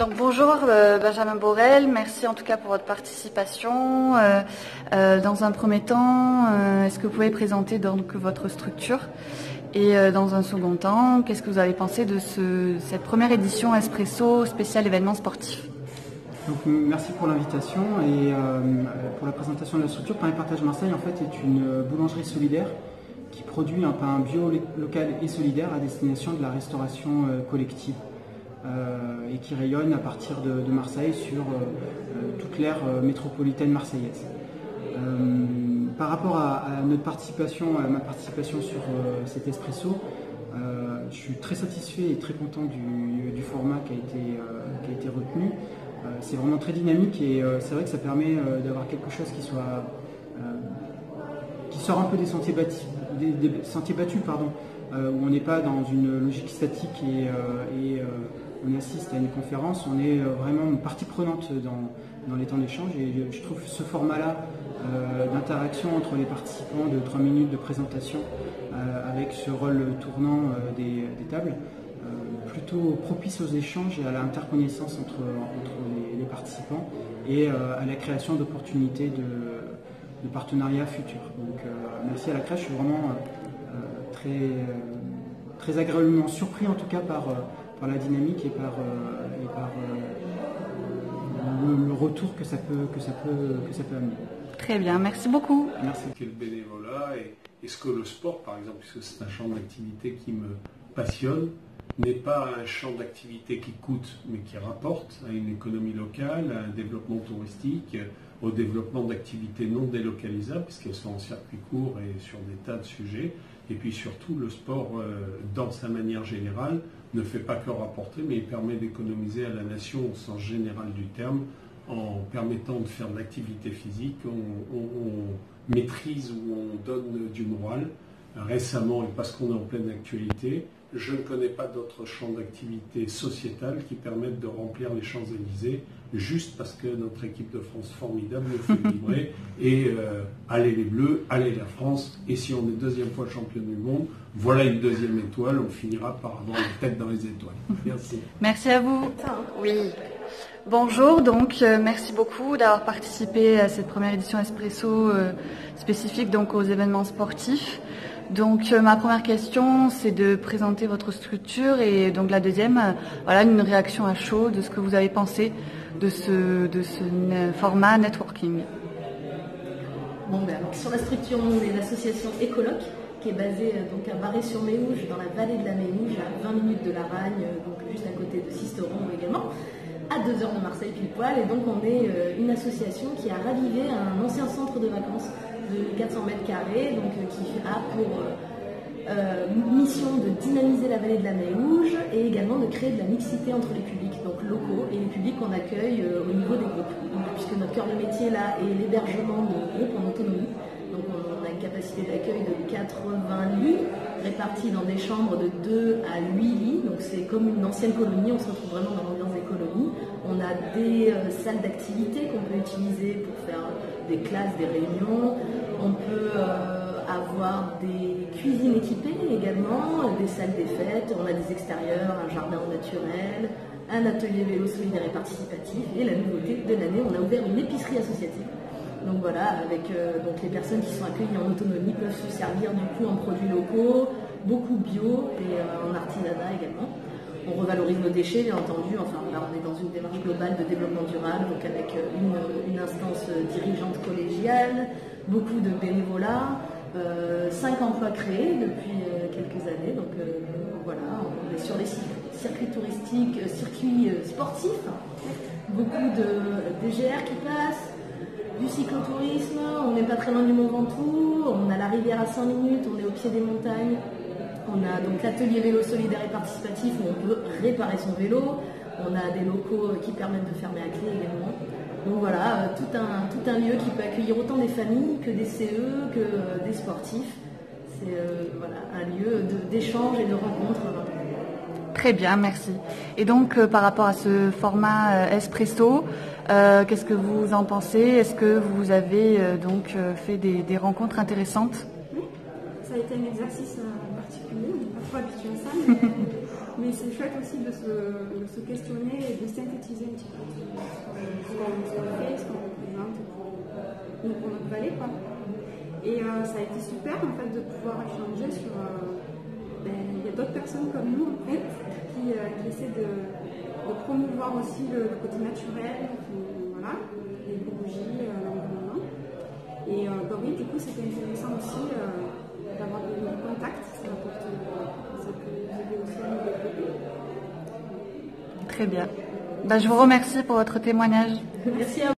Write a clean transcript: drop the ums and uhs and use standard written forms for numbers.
Donc bonjour Benjamin Borel, merci en tout cas pour votre participation. Dans un premier temps, est-ce que vous pouvez présenter donc votre structure? Et dans un second temps, qu'est-ce que vous avez pensé de cette première édition Espresso spécial événement sportif? Donc, merci pour l'invitation et pour la présentation de la structure. Pain et Partage Marseille en fait est une boulangerie solidaire qui produit un pain bio, local et solidaire à destination de la restauration collective et qui rayonne à partir de Marseille sur toute l'aire métropolitaine marseillaise. Par rapport à notre participation, à ma participation sur cet Espresso, je suis très satisfait et très content du format qui a été retenu. C'est vraiment très dynamique et c'est vrai que ça permet d'avoir quelque chose qui sort un peu des sentiers battus, où on n'est pas dans une logique statique et on assiste à une conférence, on est vraiment une partie prenante dans les temps d'échange et je trouve ce format-là d'interaction entre les participants de 3 minutes de présentation avec ce rôle tournant des tables plutôt propice aux échanges et à l'interconnaissance entre les participants et à la création d'opportunités de partenariats futurs. Donc merci à la crèche, je suis vraiment très agréablement surpris en tout cas par la dynamique et par le retour que ça peut amener. Très bien, merci beaucoup. Merci. Le bénévolat et ce que le sport, par exemple, puisque c'est un champ d'activité qui me passionne, n'est pas un champ d'activité qui coûte, mais qui rapporte à une économie locale, à un développement touristique, au développement d'activités non délocalisables, puisqu'elles sont en circuit court et sur des tas de sujets. Et puis surtout, le sport, dans sa manière générale, ne fait pas que rapporter, mais il permet d'économiser à la nation au sens général du terme, en permettant de faire de l'activité physique, on maîtrise ou on donne du moral. Récemment, et parce qu'on est en pleine actualité, je ne connais pas d'autres champs d'activité sociétale qui permettent de remplir les Champs-Élysées juste parce que notre équipe de France formidable nous fait vibrer et allez les Bleus, allez la France, et si on est deuxième fois champion du monde, voilà une deuxième étoile, on finira par avoir la tête dans les étoiles. Merci. Merci à vous. Oui. Bonjour, donc merci beaucoup d'avoir participé à cette première édition Espresso spécifique donc aux événements sportifs. Donc ma première question, c'est de présenter votre structure et donc la deuxième, voilà, une réaction à chaud de ce que vous avez pensé de ce format networking. Bon, alors, sur la structure, on est l'association Écoloc qui est basée donc à Barré-sur-Méouge, dans la vallée de la Méouge, à 20 minutes de l'Aragne, donc juste à côté de Sisteron également, à 2 heures de Marseille pile poil. Et donc on est une association qui a ravivé un ancien centre de vacances de 400 mètres carrés, donc qui a pour mission de dynamiser la vallée de la Méouge et également de créer de la mixité entre les publics, donc locaux, et les publics qu'on accueille au niveau des groupes. Donc, puisque notre cœur de métier là est l'hébergement de groupes en autonomie, donc on a une capacité d'accueil de 80 lits répartis dans des chambres de 2 à 8 lits, donc c'est comme une ancienne colonie, on se retrouve vraiment dans l'ambiance des colonies. On a des salles d'activité qu'on peut utiliser pour faire des classes, des réunions. On peut avoir des cuisines équipées également, des salles des fêtes, on a des extérieurs, un jardin naturel, un atelier vélo solidaire et participatif. Et la nouveauté de l'année, on a ouvert une épicerie associative. Donc voilà, avec donc les personnes qui sont accueillies en autonomie peuvent se servir du coup en produits locaux, beaucoup bio et en artisanat également. On revalorise nos déchets, bien entendu. Enfin, là, on est dans une démarche globale de développement durable, donc avec une instance dirigeante collégiale, beaucoup de bénévolat, 5 emplois créés depuis quelques années. Donc voilà, on est sur les circuits touristiques, circuits sportifs, beaucoup de DGR qui passent, du cyclotourisme, on n'est pas très loin du Mont Ventoux, on a la rivière à 5 minutes, on est au pied des montagnes. On a donc l'atelier vélo solidaire et participatif où on peut réparer son vélo. On a des locaux qui permettent de fermer à clé également. Donc voilà, tout un lieu qui peut accueillir autant des familles que des CE, que des sportifs. C'est voilà, un lieu d'échange et de rencontre. Très bien, merci. Et donc par rapport à ce format Espresso, qu'est-ce que vous en pensez? Est-ce que vous avez donc fait des rencontres intéressantes? Ça a été un exercice particulier, on n'est pas trop habitué à ça, mais Mais c'est chouette aussi de se questionner et de synthétiser un petit peu ce qu'on fait, ce qu'on représente pour notre vallée, quoi. Et ça a été super en fait de pouvoir échanger sur. Il y a d'autres personnes comme nous en fait qui essaient de promouvoir aussi le côté naturel, voilà, l'écologie, l'environnement. Et oui, du coup, c'était intéressant aussi d'avoir des nouveaux contacts. Ça peut aider aussi à nous développer. Très bien. Je vous remercie pour votre témoignage. Merci à vous.